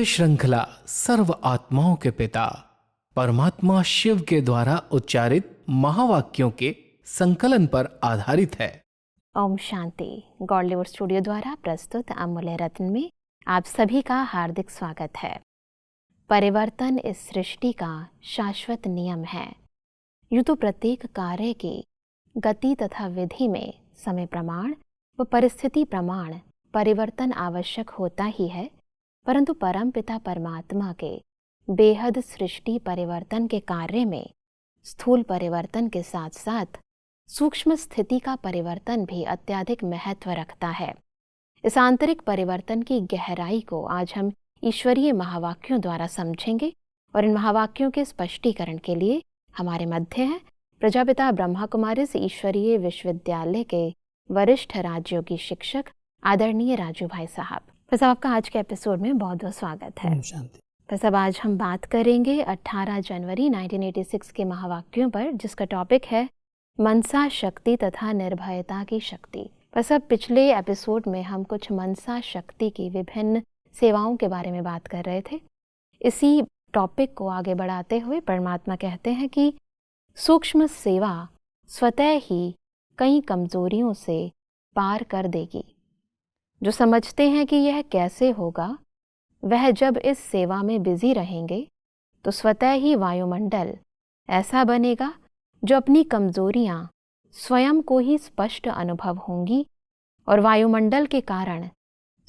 श्रृंखला सर्व आत्माओं के पिता परमात्मा शिव के द्वारा उच्चारित महावाक्यों के संकलन पर आधारित है। ओम शांति। गॉडलीवुड स्टूडियो द्वारा प्रस्तुत अमूल्य रत्न में आप सभी का हार्दिक स्वागत है। परिवर्तन इस सृष्टि का शाश्वत नियम है। यूँ तो प्रत्येक कार्य की गति तथा विधि में समय प्रमाण व परिस्थिति प्रमाण परिवर्तन आवश्यक होता ही है, परंतु परम पिता परमात्मा के बेहद सृष्टि परिवर्तन के कार्य में स्थूल परिवर्तन के साथ साथ सूक्ष्म स्थिति का परिवर्तन भी अत्यधिक महत्व रखता है। इस आंतरिक परिवर्तन की गहराई को आज हम ईश्वरीय महावाक्यों द्वारा समझेंगे और इन महावाक्यों के स्पष्टीकरण के लिए हमारे मध्य हैं प्रजापिता ब्रह्मा कुमारी ईश्वरीय विश्वविद्यालय के वरिष्ठ राजयोगी शिक्षक आदरणीय राजू भाई साहब। बस आपका आज के एपिसोड में बहुत बहुत स्वागत है। बस अब आज हम बात करेंगे 18 जनवरी 1986 के महावाक्यों पर, जिसका टॉपिक है मनसा शक्ति तथा निर्भयता की शक्ति। बस अब पिछले एपिसोड में हम कुछ मनसा शक्ति की विभिन्न सेवाओं के बारे में बात कर रहे थे। इसी टॉपिक को आगे बढ़ाते हुए परमात्मा कहते हैं कि सूक्ष्म सेवा स्वतः ही कई कमजोरियों से पार कर देगी। जो समझते हैं कि यह कैसे होगा, वह जब इस सेवा में बिजी रहेंगे तो स्वतः ही वायुमंडल ऐसा बनेगा जो अपनी कमजोरियां स्वयं को ही स्पष्ट अनुभव होंगी और वायुमंडल के कारण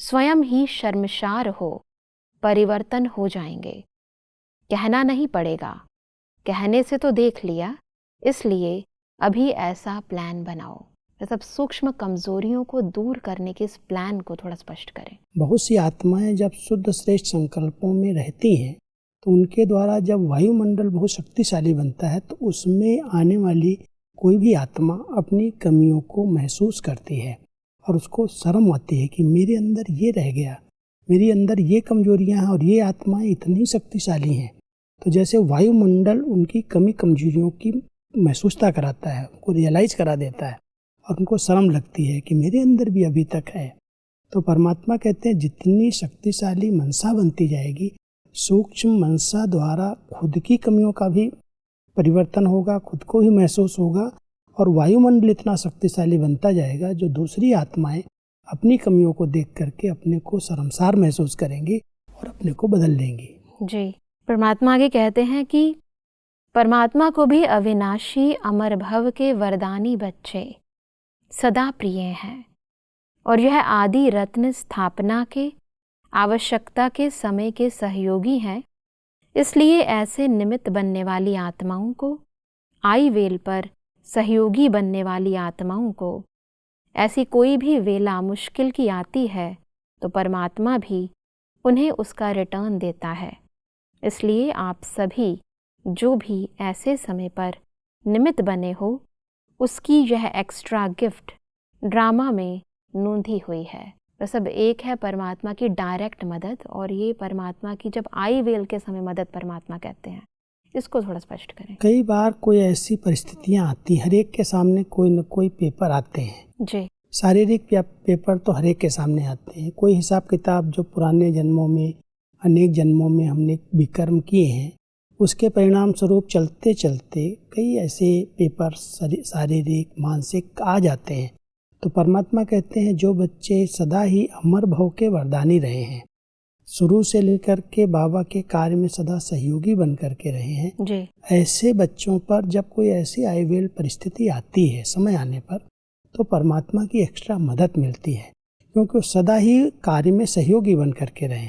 स्वयं ही शर्मसार हो परिवर्तन हो जाएंगे। कहना नहीं पड़ेगा, कहने से तो देख लिया, इसलिए अभी ऐसा प्लान बनाओ। सब सूक्ष्म कमजोरियों को दूर करने के इस प्लान को थोड़ा स्पष्ट करें। बहुत सी आत्माएं जब शुद्ध श्रेष्ठ संकल्पों में रहती हैं तो उनके द्वारा जब वायुमंडल बहुत शक्तिशाली बनता है तो उसमें आने वाली कोई भी आत्मा अपनी कमियों को महसूस करती है और उसको शर्म आती है कि मेरे अंदर ये रह गया, मेरे अंदर ये कमजोरियां हैं और ये आत्माएं इतनी शक्तिशाली हैं। तो जैसे वायुमंडल उनकी कमी कमजोरियों की महसूसता कराता है, उनको रियलाइज करा देता है और उनको शर्म लगती है कि मेरे अंदर भी अभी तक है। तो परमात्मा कहते हैं जितनी शक्तिशाली मनसा बनती जाएगी, सूक्ष्म मनसा द्वारा खुद की कमियों का भी परिवर्तन होगा, खुद को ही महसूस होगा और वायुमंडल इतना शक्तिशाली बनता जाएगा जो दूसरी आत्माएं अपनी कमियों को देख करके अपने को शर्मसार महसूस करेंगी और अपने को बदल लेंगी। जी, परमात्मा आगे कहते हैं कि परमात्मा को भी अविनाशी अमर भव के वरदानी बच्चे सदा प्रिय हैं और यह आदि रत्न स्थापना के आवश्यकता के समय के सहयोगी हैं। इसलिए ऐसे निमित्त बनने वाली आत्माओं को, आई वेल पर सहयोगी बनने वाली आत्माओं को, ऐसी कोई भी वेला मुश्किल की आती है तो परमात्मा भी उन्हें उसका रिटर्न देता है। इसलिए आप सभी जो भी ऐसे समय पर निमित्त बने हो, उसकी यह एक्स्ट्रा गिफ्ट ड्रामा में नोंधी हुई है। बस अब एक है परमात्मा की डायरेक्ट मदद और ये परमात्मा की जब आई वेल के समय मदद परमात्मा कहते हैं, इसको थोड़ा स्पष्ट करें। कई बार कोई ऐसी परिस्थितियां आती, हर एक के सामने कोई न कोई पेपर आते हैं। जी, शारीरिक पेपर तो हर एक के सामने आते हैं। कोई हिसाब किताब जो पुराने जन्मों में, अनेक जन्मों में हमने विकर्म किए हैं, उसके परिणाम स्वरूप चलते चलते कई ऐसे पेपर शारीरिक मानसिक आ जाते हैं। तो परमात्मा कहते हैं जो बच्चे सदा ही अमर भव के वरदानी रहे हैं, शुरू से लेकर के बाबा के कार्य में सदा सहयोगी बन करके रहे हैं जी, ऐसे बच्चों पर जब कोई ऐसी आईवेल परिस्थिति आती है समय आने पर, तो परमात्मा की एक्स्ट्रा मदद मिलती है, क्योंकि वो सदा ही कार्य में सहयोगी बन करके रहे।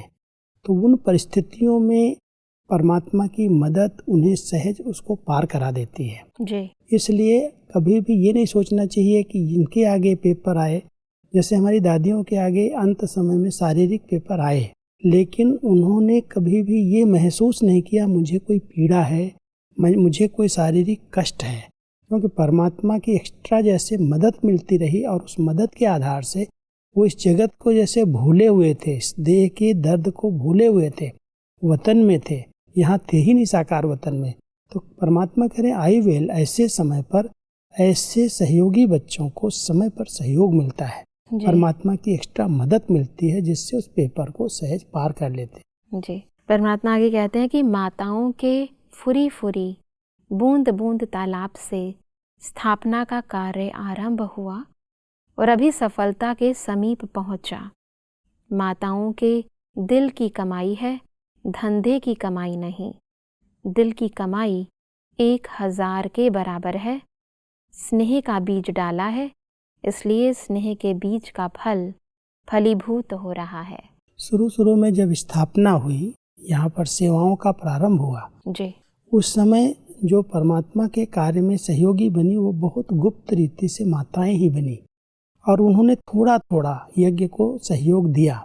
तो उन परिस्थितियों में परमात्मा की मदद उन्हें सहज उसको पार करा देती है जी। इसलिए कभी भी ये नहीं सोचना चाहिए कि इनके आगे पेपर आए, जैसे हमारी दादियों के आगे अंत समय में शारीरिक पेपर आए, लेकिन उन्होंने कभी भी ये महसूस नहीं किया मुझे कोई पीड़ा है, मुझे कोई शारीरिक कष्ट है, क्योंकि परमात्मा की एक्स्ट्रा जैसे मदद मिलती रही और उस मदद के आधार से वो इस जगत को जैसे भूले हुए थे, इस देह के दर्द को भूले हुए थे, वतन में थे, यहाँ थे ही नहीं साकार वतन में। तो परमात्मा कह रहे आई वेल ऐसे समय पर ऐसे सहयोगी बच्चों को समय पर सहयोग मिलता है, परमात्मा की एक्स्ट्रा मदद मिलती है जिससे उस पेपर को सहज पार कर लेते। जी। परमात्मा आगे कहते हैं कि माताओं के फुरी फुरी बूंद बूंद तालाब से स्थापना का कार्य आरंभ हुआ और अभी सफलता के समीप पहुंचा। माताओं के दिल की कमाई है, धंधे की कमाई नहीं। दिल की कमाई 1000 के बराबर है। स्नेह का बीज डाला है, इसलिए स्नेह के बीज का फल फलीभूत हो रहा है। शुरू में जब स्थापना हुई, यहाँ पर सेवाओं का प्रारंभ हुआ जी। उस समय जो परमात्मा के कार्य में सहयोगी बनी वो बहुत गुप्त रीति से माताएं ही बनी और उन्होंने थोड़ा थोड़ा यज्ञ को सहयोग दिया,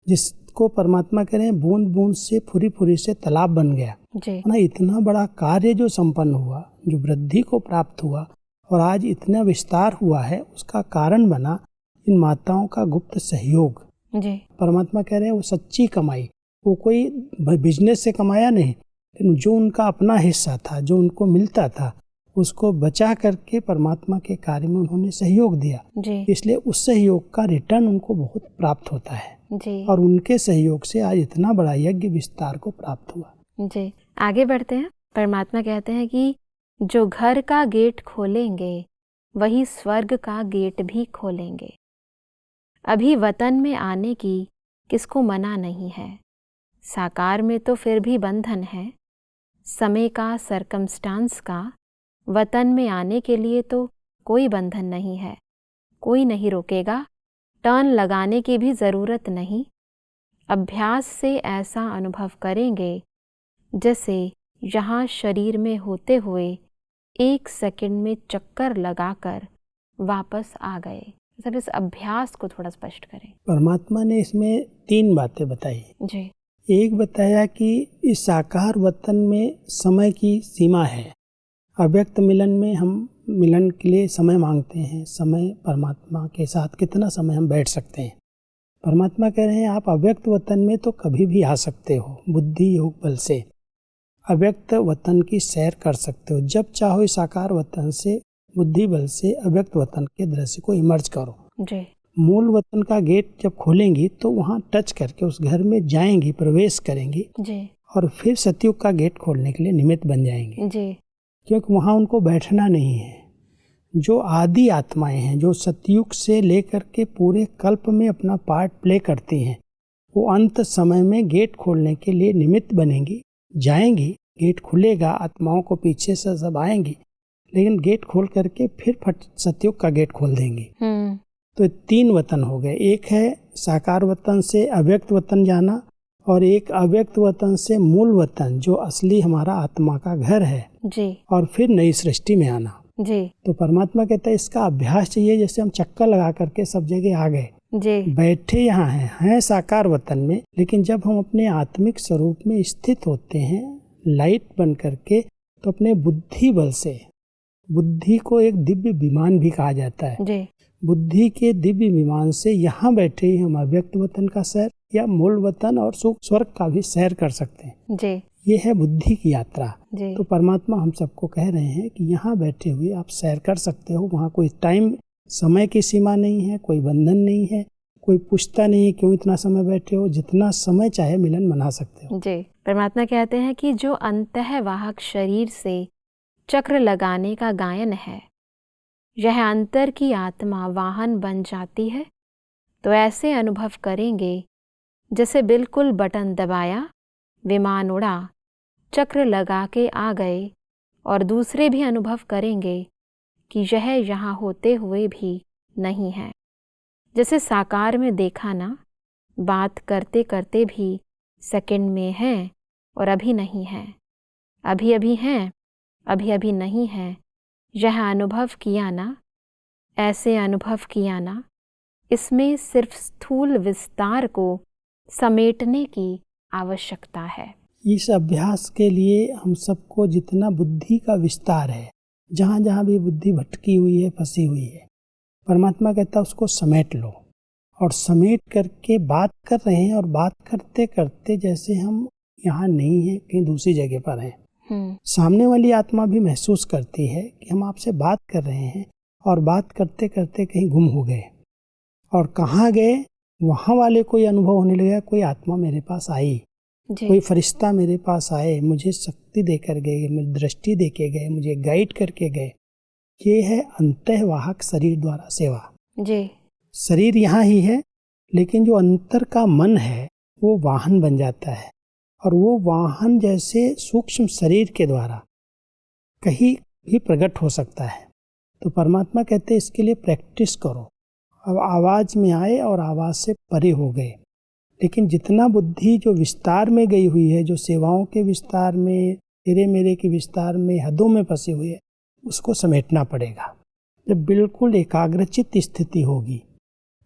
जिसको परमात्मा कह रहे हैं बूंद बूंद से फुरी फुरी से तालाब बन गया जी। ना। इतना बड़ा कार्य जो संपन्न हुआ, जो वृद्धि को प्राप्त हुआ और आज इतना विस्तार हुआ है, उसका कारण बना इन माताओं का गुप्त सहयोग। जी। परमात्मा कह रहे हैं वो सच्ची कमाई, वो कोई बिजनेस से कमाया नहीं, लेकिन जो उनका अपना हिस्सा था, जो उनको मिलता था, उसको बचा करके परमात्मा के कार्य में उन्होंने सहयोग दिया। जी। इसलिए उस सहयोग का रिटर्न उनको बहुत प्राप्त होता है जी। और उनके सहयोग से आज इतना बड़ा यज्ञ विस्तार को प्राप्त हुआ। जी। आगे बढ़ते हैं। परमात्मा कहते हैं कि जो घर का गेट खोलेंगे वही स्वर्ग का गेट भी खोलेंगे। अभी वतन में आने की किसको मना नहीं है। साकार में तो फिर भी बंधन है, समय का, सरकमस्टांस का। वतन में आने के लिए तो कोई बंधन नहीं है, कोई नहीं रोकेगा। टर्न लगाने की भी ज़रूरत नहीं। अभ्यास से ऐसा अनुभव करेंगे जैसे यहाँ शरीर में होते हुए 1 सेकंड में चक्कर लगाकर वापस आ गए। सब इस अभ्यास को थोड़ा स्पष्ट करें। परमात्मा ने इसमें 3 बातें बताई। जी। एक बताया कि इस साकार वतन में समय की सीमा है। अव्यक्त मिलन में हम मिलन के लिए समय मांगते हैं, समय परमात्मा के साथ कितना समय हम बैठ सकते हैं। परमात्मा कह रहे हैं आप अव्यक्त वतन में तो कभी भी आ सकते हो, बुद्धि योग बल से अव्यक्त वतन की सैर कर सकते हो। जब चाहो इस साकार वतन से बुद्धि बल से अव्यक्त वतन के दृश्य को इमर्ज करो। जी। मूल वतन का गेट जब खोलेंगी तो वहाँ टच करके उस घर में जाएंगी, प्रवेश करेंगी जी। और फिर सतयुग का गेट खोलने के लिए निमित्त बन जाएंगे। जी। क्योंकि वहाँ उनको बैठना नहीं है। जो आदि आत्माएं हैं, जो सतयुग से लेकर के पूरे कल्प में अपना पार्ट प्ले करती हैं, वो अंत समय में गेट खोलने के लिए निमित्त बनेंगी, जाएंगी, गेट खुलेगा, आत्माओं को पीछे से सब आएंगी, लेकिन गेट खोल करके फिर फट सतयुग का गेट खोल देंगी। तो 3 वतन हो गए। एक है साकार वतन से अव्यक्त वतन जाना और एक अव्यक्त वतन से मूल वतन जो असली हमारा आत्मा का घर है जी। और फिर नई सृष्टि में आना। जी। तो परमात्मा कहता है इसका अभ्यास चाहिए। जैसे हम चक्कर लगा करके सब जगह आ गए, जी। बैठे यहाँ हैं साकार वतन में, लेकिन जब हम अपने आत्मिक स्वरूप में स्थित होते हैं लाइट बन करके, तो अपने बुद्धि बल से, बुद्धि को एक दिव्य विमान भी कहा जाता है जी। बुद्धि के दिव्य विमान से यहाँ बैठे ही हम अव्यक्त वतन का सैर या मूल वतन और सुख स्वर्ग का भी सैर कर सकते हैं। जी। ये है बुद्धि की यात्रा। जी। तो परमात्मा हम सबको कह रहे हैं कि यहाँ बैठे हुए आप सैर कर सकते हो। वहाँ कोई टाइम, समय की सीमा नहीं है, कोई बंधन नहीं है, कोई पूछता नहीं है क्यों इतना समय बैठे हो। जितना समय चाहे मिलन मना सकते हो। जी। परमात्मा कहते हैं कि जो अंतःवाहक शरीर से चक्र लगाने का गायन है, यह अंतर की आत्मा वाहन बन जाती है, तो ऐसे अनुभव करेंगे जैसे बिल्कुल बटन दबाया, विमान उड़ा, चक्र लगा के आ गए। और दूसरे भी अनुभव करेंगे कि यह यहाँ होते हुए भी नहीं है। जैसे साकार में देखा ना, बात करते करते भी सेकंड में है और अभी नहीं है, अभी अभी हैं, अभी अभी नहीं है। यह अनुभव किया ना, ऐसे अनुभव किया ना, इसमें सिर्फ स्थूल विस्तार को समेटने की आवश्यकता है। इस अभ्यास के लिए हम सबको जितना बुद्धि का विस्तार है, जहाँ जहाँ भी बुद्धि भटकी हुई है, फंसी हुई है, परमात्मा कहता है उसको समेट लो। और समेट करके बात कर रहे हैं और बात करते करते जैसे हम यहाँ नहीं हैं, कहीं दूसरी जगह पर हैं। सामने वाली आत्मा भी महसूस करती है कि हम आपसे बात कर रहे हैं और बात करते करते कहीं गुम हो गए और कहाँ गए, वहाँ वाले कोई अनुभव होने लगा, कोई आत्मा मेरे पास आई। जी। कोई फरिश्ता मेरे पास आए, मुझे शक्ति देकर गए, मेरी दृष्टि देके गए, मुझे गाइड करके गए, ये है अंतःवाहक शरीर द्वारा सेवा। जी। शरीर यहाँ ही है, लेकिन जो अंतर का मन है वो वाहन बन जाता है, और वो वाहन जैसे सूक्ष्म शरीर के द्वारा कहीं भी प्रकट हो सकता है। तो परमात्मा कहते हैं इसके लिए प्रैक्टिस करो। अब आवाज़ में आए और आवाज़ से परे हो गए, लेकिन जितना बुद्धि जो विस्तार में गई हुई है, जो सेवाओं के विस्तार में, तेरे मेरे के विस्तार में, हदों में फंसी हुई है, उसको समेटना पड़ेगा। जब बिल्कुल एकाग्रचित स्थिति होगी,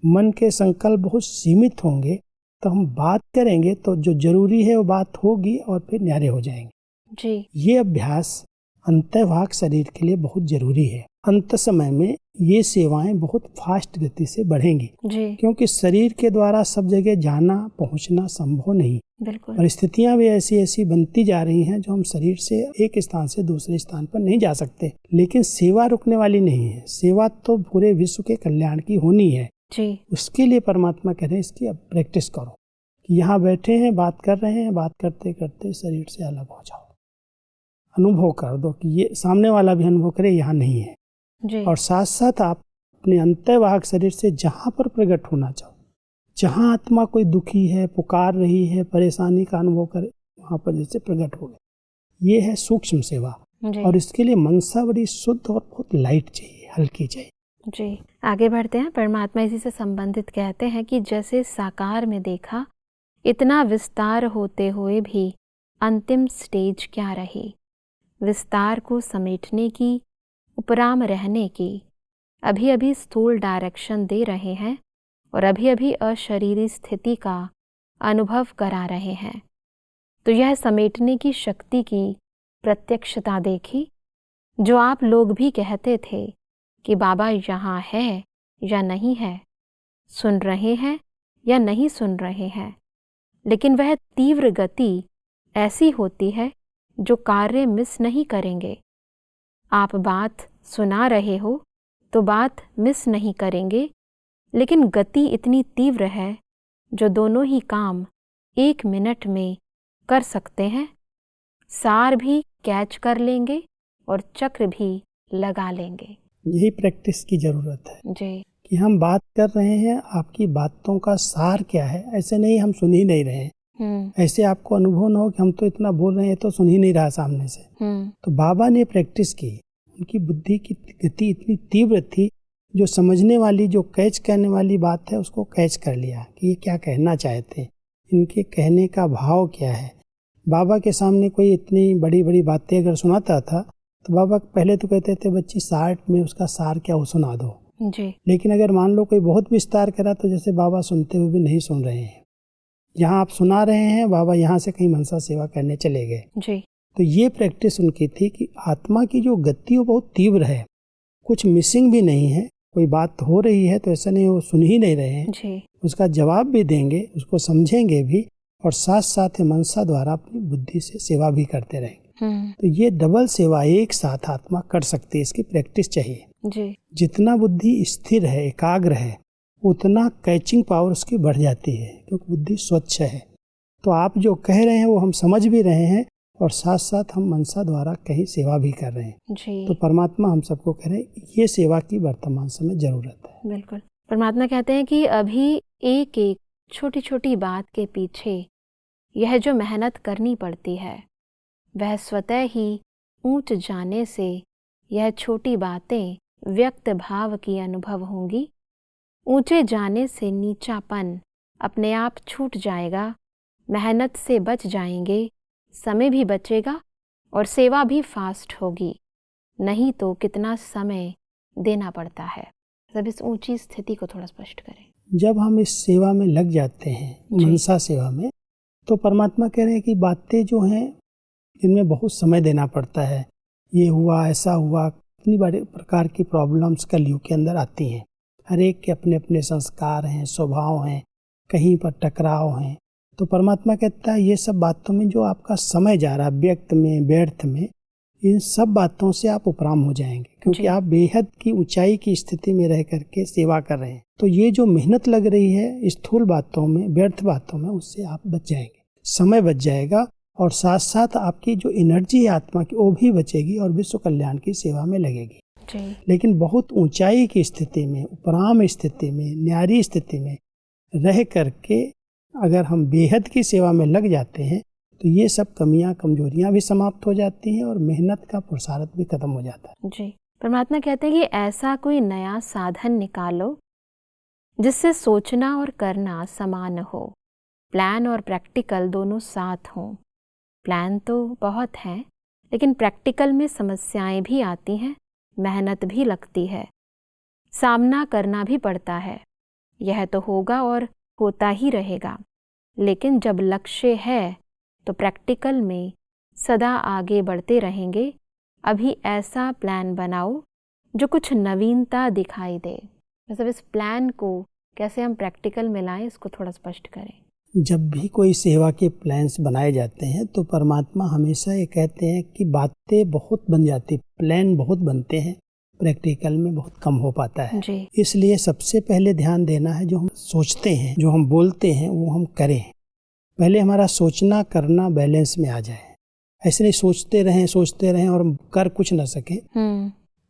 मन के संकल्प बहुत सीमित होंगे, तो हम बात करेंगे तो जो जरूरी है वो बात होगी और फिर न्यारे हो जाएंगे। जी। ये अभ्यास अंतःवाहक शरीर के लिए बहुत जरूरी है। अंत समय में ये सेवाएं बहुत फास्ट गति से बढ़ेंगी, जी। क्योंकि शरीर के द्वारा सब जगह जाना पहुंचना संभव नहीं। बिल्कुल। परिस्थितियां भी ऐसी ऐसी बनती जा रही हैं जो हम शरीर से एक स्थान से दूसरे स्थान पर नहीं जा सकते, लेकिन सेवा रुकने वाली नहीं है। सेवा तो पूरे विश्व के कल्याण की होनी है। जी। उसके लिए परमात्मा कह रहे हैं इसकी अब प्रैक्टिस करो कि यहाँ बैठे हैं, बात कर रहे हैं, बात करते करते शरीर से अलग हो जाओ, अनुभव कर दो कि ये सामने वाला भी अनुभव करे यहाँ नहीं है। जी। और साथ साथ आप अपने अंतःवाहक शरीर से जहाँ पर प्रकट होना चाहो, जहाँ आत्मा कोई दुखी है, पुकार रही है, परेशानी का अनुभव करे, वहाँ पर जैसे प्रकट हो गए। ये है सूक्ष्म सेवा। जी। और इसके लिए मनसा बड़ी शुद्ध और बहुत लाइट चाहिए, हल्की चाहिए। जी। आगे बढ़ते हैं। परमात्मा इसी से संबंधित कहते हैं कि जैसे साकार में देखा, इतना विस्तार होते हुए भी अंतिम स्टेज क्या रही, विस्तार को समेटने की, उपराम रहने की। अभी अभी स्थूल डायरेक्शन दे रहे हैं और अभी अभी अशरीरी स्थिति का अनुभव करा रहे हैं। तो यह समेटने की शक्ति की प्रत्यक्षता देखी, जो आप लोग भी कहते थे कि बाबा यहाँ है या नहीं है, सुन रहे हैं या नहीं सुन रहे हैं। लेकिन वह तीव्र गति ऐसी होती है जो कार्य मिस नहीं करेंगे। आप बात सुना रहे हो तो बात मिस नहीं करेंगे, लेकिन गति इतनी तीव्र है जो दोनों ही काम 1 मिनट में कर सकते हैं। सार भी कैच कर लेंगे और चक्र भी लगा लेंगे। यही प्रैक्टिस की जरूरत है जी। कि हम बात कर रहे हैं, आपकी बातों का सार क्या है। ऐसे नहीं हम सुन ही नहीं रहे हैं, ऐसे आपको अनुभव न हो कि हम तो इतना बोल रहे हैं तो सुन ही नहीं रहा सामने से। तो बाबा ने प्रैक्टिस की, उनकी बुद्धि की गति इतनी तीव्र थी, जो समझने वाली, जो कैच करने वाली बात है उसको कैच कर लिया कि ये क्या कहना चाहते, इनके कहने का भाव क्या है। बाबा के सामने कोई इतनी बड़ी बड़ी बातें अगर सुनाता था तो बाबा पहले तो कहते थे बच्ची 60 में उसका सार क्या वो सुना दो। जी। लेकिन अगर मान लो कोई बहुत विस्तार करा तो जैसे बाबा सुनते हुए भी नहीं सुन रहे हैं, यहाँ आप सुना रहे हैं, बाबा यहाँ से कहीं मनसा सेवा करने चले गए। जी। तो ये प्रैक्टिस उनकी थी कि आत्मा की जो गति वो बहुत तीव्र है, कुछ मिसिंग भी नहीं है। कोई बात हो रही है तो ऐसा नहीं वो सुन ही नहीं रहे हैं, जी। उसका जवाब भी देंगे, उसको समझेंगे भी, और साथ साथ मनसा द्वारा अपनी बुद्धि से सेवा भी करते रहेंगे। तो ये डबल सेवा एक साथ आत्मा कर सकती है। इसकी प्रैक्टिस चाहिए। जी। जितना बुद्धि स्थिर है, एकाग्र है, उतना कैचिंग पावर उसकी बढ़ जाती है, क्योंकि बुद्धि स्वच्छ है। तो आप जो कह रहे हैं वो हम समझ भी रहे हैं और साथ साथ हम मनसा द्वारा कहीं सेवा भी कर रहे हैं। जी। तो परमात्मा हम सबको कह रहे हैं ये सेवा की वर्तमान समय जरूरत है। बिल्कुल। परमात्मा कहते हैं कि अभी एक एक छोटी छोटी बात के पीछे यह जो मेहनत करनी पड़ती है, वह स्वतः ही ऊंच जाने से यह छोटी बातें व्यक्त भाव की अनुभव होंगी। ऊंचे जाने से नीचापन अपने आप छूट जाएगा, मेहनत से बच जाएंगे, समय भी बचेगा और सेवा भी फास्ट होगी। नहीं तो कितना समय देना पड़ता है। सब इस ऊंची स्थिति को थोड़ा स्पष्ट करें। जब हम इस सेवा में लग जाते हैं, मनसा सेवा में, तो परमात्मा कह रहे हैं कि बातें जो हैं जिनमें बहुत समय देना पड़ता है, ये हुआ, ऐसा हुआ, इतनी बड़े प्रकार की प्रॉब्लम्स कलयुग के अंदर आती हैं। हर एक के अपने अपने संस्कार हैं, स्वभाव हैं, कहीं पर टकराव हैं। तो परमात्मा कहता है ये सब बातों में जो आपका समय जा रहा है, व्यक्त में, व्यर्थ में, इन सब बातों से आप उपराम हो जाएंगे, क्योंकि आप बेहद की ऊंचाई की स्थिति में रह करके सेवा कर रहे हैं। तो ये जो मेहनत लग रही है स्थूल बातों में, व्यर्थ बातों में, उससे आप बच जाएंगे। समय बच जाएगा और साथ साथ आपकी जो एनर्जी है आत्मा की वो भी बचेगी और विश्व कल्याण की सेवा में लगेगी। जी। लेकिन बहुत ऊंचाई की स्थिति में, उपराम स्थिति में, न्यारी स्थिति में रह करके अगर हम बेहद की सेवा में लग जाते हैं तो ये सब कमियां कमजोरियां भी समाप्त हो जाती हैं और मेहनत का पुरुषार्थ भी खत्म हो जाता है। जी। परमात्मा कहते हैं कि ऐसा कोई नया साधन निकालो जिससे सोचना और करना समान हो, प्लान और प्रैक्टिकल दोनों साथ हों। प्लान तो बहुत हैं, लेकिन प्रैक्टिकल में समस्याएं भी आती हैं, मेहनत भी लगती है, सामना करना भी पड़ता है। यह तो होगा और होता ही रहेगा, लेकिन जब लक्ष्य है तो प्रैक्टिकल में सदा आगे बढ़ते रहेंगे। अभी ऐसा प्लान बनाओ जो कुछ नवीनता दिखाई दे। मतलब इस प्लान को कैसे हम प्रैक्टिकल में लाएं, इसको थोड़ा स्पष्ट करें। जब भी कोई सेवा के प्लान्स बनाए जाते हैं तो परमात्मा हमेशा ये कहते हैं कि बातें बहुत बन जाती, प्लान बहुत बनते हैं, प्रैक्टिकल में बहुत कम हो पाता है जी। इसलिए सबसे पहले ध्यान देना है जो हम सोचते हैं, जो हम बोलते हैं वो हम करें। पहले हमारा सोचना करना बैलेंस में आ जाए। ऐसे नहीं सोचते रहें और हम कर कुछ ना सकें।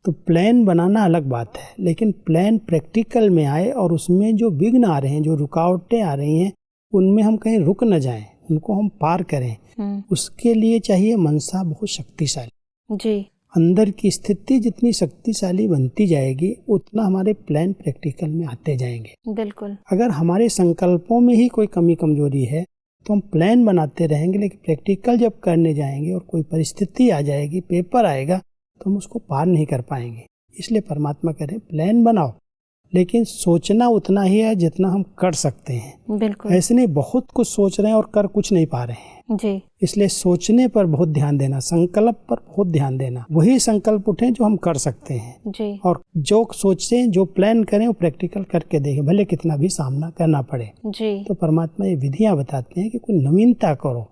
तो प्लान बनाना अलग बात है, लेकिन प्लान प्रैक्टिकल में आए और उसमें जो विघ्न आ रहे हैं, जो रुकावटें आ रही हैं, उनमें हम कहीं रुक न जाएं, उनको हम पार करें। उसके लिए चाहिए मनसा बहुत शक्तिशाली। जी। अंदर की स्थिति जितनी शक्तिशाली बनती जाएगी उतना हमारे प्लान प्रैक्टिकल में आते जाएंगे। बिल्कुल। अगर हमारे संकल्पों में ही कोई कमी कमजोरी है तो हम प्लान बनाते रहेंगे, लेकिन प्रैक्टिकल जब करने जाएंगे और कोई परिस्थिति आ जाएगी, पेपर आएगा, तो हम उसको पार नहीं कर पाएंगे। इसलिए परमात्मा कह रहे हैं प्लान बनाओ, लेकिन सोचना उतना ही है जितना हम कर सकते हैं। बिल्कुल। ऐसे नहीं बहुत कुछ सोच रहे हैं और कर कुछ नहीं पा रहे हैं। जी। इसलिए सोचने पर बहुत ध्यान देना, संकल्प पर बहुत ध्यान देना, वही संकल्प उठें जो हम कर सकते हैं। जी। और जो सोचें, जो प्लान करें वो प्रैक्टिकल करके देखें, भले कितना भी सामना करना पड़े। जी। तो परमात्मा ये विधियां बताते हैं कि कोई नवीनता करो।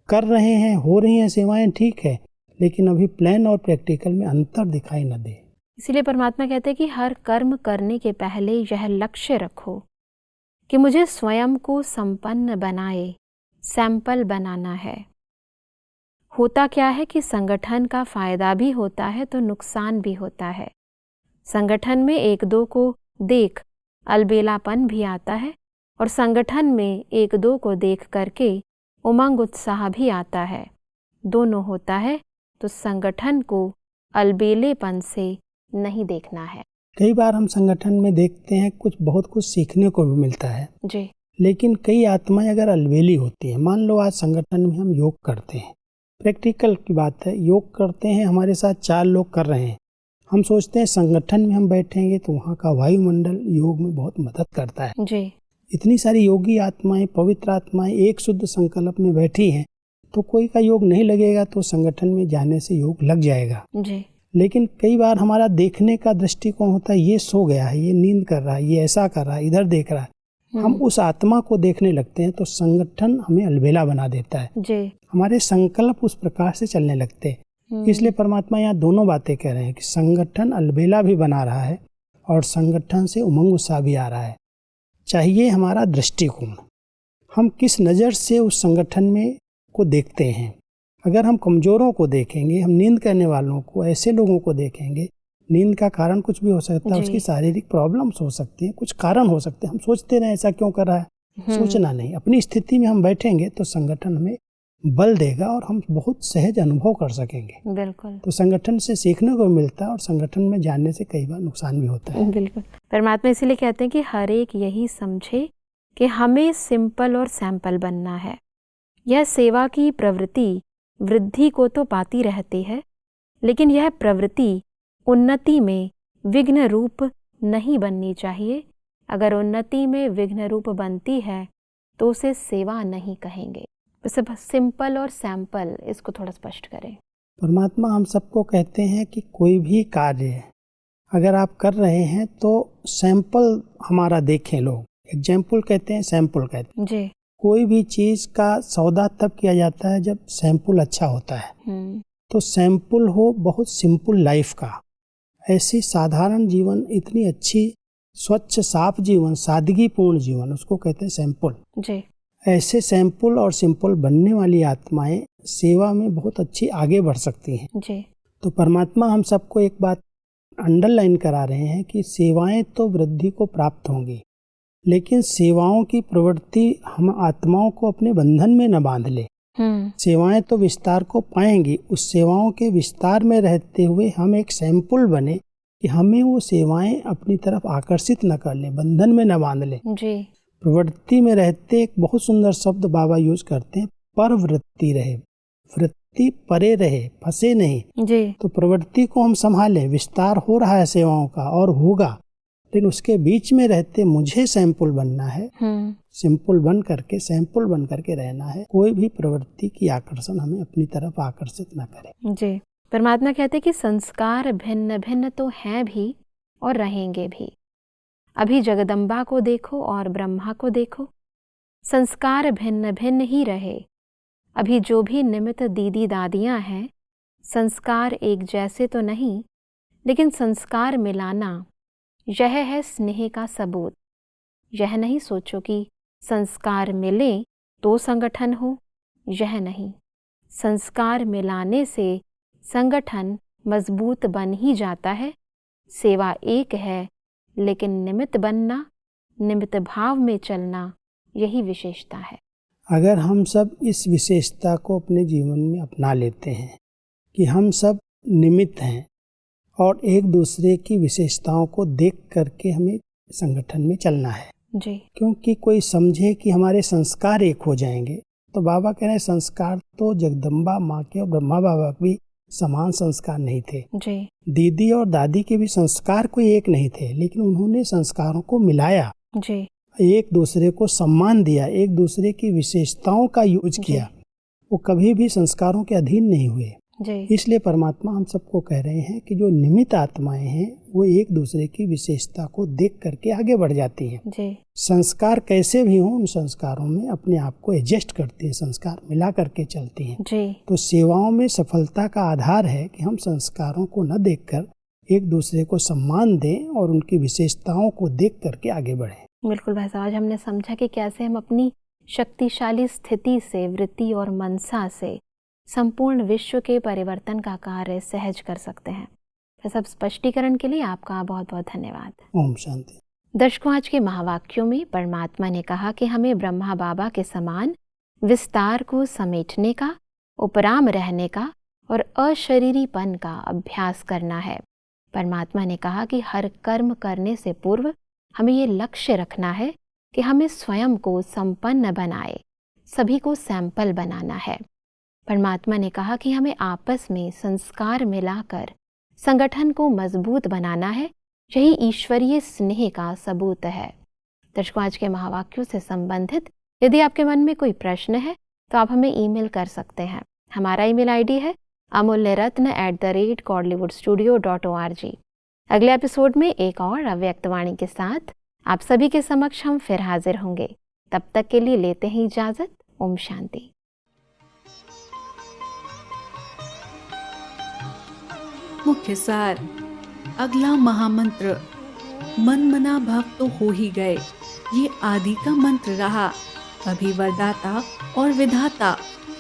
कर रहे हैं, हो रही हैं सेवाएं, ठीक है, लेकिन अभी प्लान और प्रैक्टिकल में अंतर दिखाई न दे। इसीलिए परमात्मा कहते हैं कि हर कर्म करने के पहले यह लक्ष्य रखो कि मुझे स्वयं को संपन्न बनाए, सैंपल बनाना है। होता क्या है कि संगठन का फायदा भी होता है तो नुकसान भी होता है। संगठन में एक दो को देख अलबेलापन भी आता है और संगठन में एक दो को देख करके उमंग उत्साह भी आता है। दोनों होता है तो संगठन को अलबेलेपन से नहीं देखना है। कई बार हम संगठन में देखते हैं बहुत कुछ सीखने को भी मिलता है जी। लेकिन कई आत्माएं अगर अलबेली होती हैं, मान लो आज संगठन में हम योग करते हैं, प्रैक्टिकल की बात है, योग करते हैं, हमारे साथ 4 लोग कर रहे हैं, हम सोचते हैं संगठन में हम बैठेंगे तो वहाँ का वायुमंडल योग में बहुत मदद करता है। जी। इतनी सारी योगी आत्माएं, पवित्र आत्माएं एक शुद्ध संकल्प में बैठी हैं, तो कोई का योग नहीं लगेगा तो संगठन में जाने से योग लग जाएगा। जी। लेकिन कई बार हमारा देखने का दृष्टिकोण होता है, ये सो गया है, ये नींद कर रहा है, ये ऐसा कर रहा है, इधर देख रहा है, हम उस आत्मा को देखने लगते हैं तो संगठन हमें अलबेला बना देता है। जी। हमारे संकल्प उस प्रकार से चलने लगते हैं। इसलिए परमात्मा यहाँ दोनों बातें कह रहे हैं कि संगठन अलबेला भी बना रहा है और संगठन से उमंग उत्साह भी आ रहा है। चाहिए हमारा दृष्टिकोण, हम किस नज़र से उस संगठन में को देखते हैं। अगर हम कमज़ोरों को देखेंगे, हम नींद करने वालों को, ऐसे लोगों को देखेंगे, नींद का कारण कुछ भी हो सकता है, उसकी शारीरिक प्रॉब्लम्स हो सकती हैं, कुछ कारण हो सकते हैं, हम सोचते रहे ऐसा क्यों कर रहा है, सोचना नहीं, अपनी स्थिति में हम बैठेंगे तो संगठन हमें बल देगा और हम बहुत सहज अनुभव कर सकेंगे। बिल्कुल। तो संगठन से सीखने को मिलता है और संगठन में जाने से कई बार नुकसान भी होता है। बिल्कुल। परमात्मा इसीलिए कहते हैं कि हर एक यही समझे कि हमें सिंपल और सैंपल बनना है। यह सेवा की प्रवृत्ति वृद्धि को तो पाती रहती है, लेकिन यह प्रवृत्ति उन्नति में विघ्न रूप नहीं बननी चाहिए। अगर उन्नति में विघ्न रूप बनती है तो उसे सेवा नहीं कहेंगे। वैसे सिंपल और सैंपल, इसको थोड़ा स्पष्ट करें। परमात्मा हम सबको कहते हैं कि कोई भी कार्य अगर आप कर रहे हैं तो सैंपल हमारा देखें लोग। एग्जाम्पल कहते हैं, सैंपल कहते हैं। जी। कोई भी चीज़ का सौदा तब किया जाता है जब सैंपल अच्छा होता है। तो सैंपल हो बहुत सिंपल लाइफ का, ऐसी साधारण जीवन, इतनी अच्छी स्वच्छ साफ जीवन, सादगीपूर्ण जीवन, उसको कहते हैं सैंपल। जी। ऐसे सैंपल और सिंपल बनने वाली आत्माएं सेवा में बहुत अच्छी आगे बढ़ सकती हैं। जी। तो परमात्मा हम सबको एक बात अंडरलाइन करा रहे हैं कि सेवाएं तो वृद्धि को प्राप्त होंगी, लेकिन सेवाओं की प्रवृत्ति हम आत्माओं को अपने बंधन में न बांध ले। सेवाएं तो विस्तार को पाएंगी, उस सेवाओं के विस्तार में रहते हुए हम एक सैंपल बने कि हमें वो सेवाएं अपनी तरफ आकर्षित न कर ले, बंधन में न बांध ले। जी। प्रवृत्ति में रहते एक बहुत सुंदर शब्द बाबा यूज करते हैं, परवृत्ति रहे, वृत्ति परे रहे, फंसे नहीं। जी। तो प्रवृत्ति को हम संभालें, विस्तार हो रहा है सेवाओं का और होगा, लेकिन उसके बीच में रहते मुझे सैंपल बनना है, सिंपल बन करके सैंपल बन करके रहना है। कोई भी प्रवृत्ति की आकर्षण हमें अपनी तरफ आकर्षित न करे। जी। परमात्मा कहते हैं कि संस्कार भिन्न भिन्न तो हैं भी और रहेंगे भी। अभी जगदम्बा को देखो और ब्रह्मा को देखो, संस्कार भिन्न भिन्न ही रहे। अभी जो भी निमित्त दीदी दादियां हैं, संस्कार एक जैसे तो नहीं, लेकिन संस्कार मिलाना यह है स्नेह का सबूत। यह नहीं सोचो कि संस्कार मिले तो संगठन हो, यह नहीं। संस्कार मिलाने से संगठन मजबूत बन ही जाता है। सेवा एक है, लेकिन निमित्त बनना, निमित्त भाव में चलना, यही विशेषता है। अगर हम सब इस विशेषता को अपने जीवन में अपना लेते हैं कि हम सब निमित्त हैं और एक दूसरे की विशेषताओं को देख करके हमें संगठन में चलना है। जी। क्योंकि कोई समझे कि हमारे संस्कार एक हो जाएंगे, तो बाबा कह रहे हैं संस्कार तो जगदम्बा माँ के और ब्रह्मा बाबा के भी समान संस्कार नहीं थे। जी। दीदी और दादी के भी संस्कार कोई एक नहीं थे, लेकिन उन्होंने संस्कारों को मिलाया। जी। एक दूसरे को सम्मान दिया, एक दूसरे की विशेषताओं का यूज किया। वो कभी भी संस्कारों के अधीन नहीं हुए। जी। इसलिए परमात्मा हम सबको कह रहे हैं कि जो निमित्त आत्माएं हैं वो एक दूसरे की विशेषता को देख करके आगे बढ़ जाती हैं। जी। संस्कार कैसे भी हों, उन संस्कारों में अपने आप को एडजस्ट करती हैं, संस्कार मिला करके चलती हैं। जी। तो सेवाओं में सफलता का आधार है कि हम संस्कारों को न देखकर एक दूसरे को सम्मान दें और उनकी विशेषताओं को देख करके आगे बढ़ें। बिल्कुल भाई साहब, आज हमने समझा कि कैसे हम अपनी शक्तिशाली स्थिति से, वृत्ति और मनसा से संपूर्ण विश्व के परिवर्तन का कार्य सहज कर सकते हैं। इस सब स्पष्टीकरण के लिए आपका बहुत बहुत धन्यवाद। ओम शांति। दर्शकों, आज के महावाक्यों में परमात्मा ने कहा कि हमें ब्रह्मा बाबा के समान विस्तार को समेटने का, उपराम रहने का और अशरीरीपन का अभ्यास करना है। परमात्मा ने कहा कि हर कर्म करने से पूर्व हमें ये लक्ष्य रखना है कि हमें स्वयं को संपन्न बनाए, सभी को सैंपल बनाना है। परमात्मा ने कहा कि हमें आपस में संस्कार मिलाकर संगठन को मजबूत बनाना है, यही ईश्वरीय स्नेह का सबूत है। दर्शकों, आज के महावाक्यों से संबंधित यदि आपके मन में कोई प्रश्न है तो आप हमें ईमेल कर सकते हैं। हमारा ईमेल आईडी है amulyaratna@godlywoodstudio.org। अगले एपिसोड में एक और अव्यक्त वाणी के साथ आप सभी के समक्ष हम फिर हाजिर होंगे। तब तक के लिए लेते हैं इजाजत। ओम शांति। मुख्य सार। अगला महामंत्र, मन मना भव तो हो ही गए, ये आदि का मंत्र रहा। अभिवरदाता और विधाता,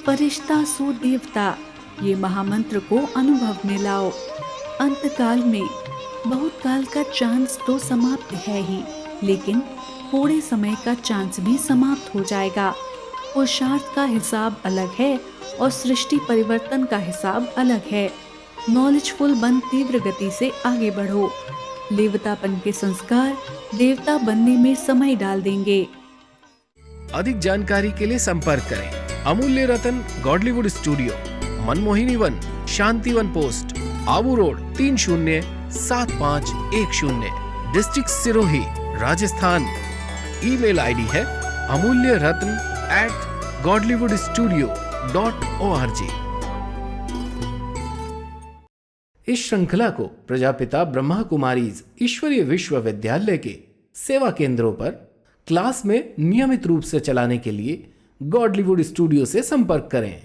फरिश्ता सो देवता, ये महामंत्र को अनुभव में लाओ। अंतकाल में बहुत काल का चांस तो समाप्त है ही, लेकिन थोड़े समय का चांस भी समाप्त हो जाएगा। पुरुषार्थ का हिसाब अलग है और सृष्टि परिवर्तन का हिसाब अलग है। नॉलेजफुल बन तीव्र गति से आगे बढ़ो। देवतापन के संस्कार देवता बनने में समय डाल देंगे। अधिक जानकारी के लिए संपर्क करें Amulya Ratan godlywood studio, Manmohini Van, Shantivan post, Abu road, 307510, district Sirohi, Rajasthan. Email ID है amulyaratn@godlywoodstudio.org। इस श्रृंखला को प्रजापिता ब्रह्मा कुमारीज ईश्वरीय विश्वविद्यालय के सेवा केंद्रों पर क्लास में नियमित रूप से चलाने के लिए गॉडलीवुड स्टूडियो से संपर्क करें।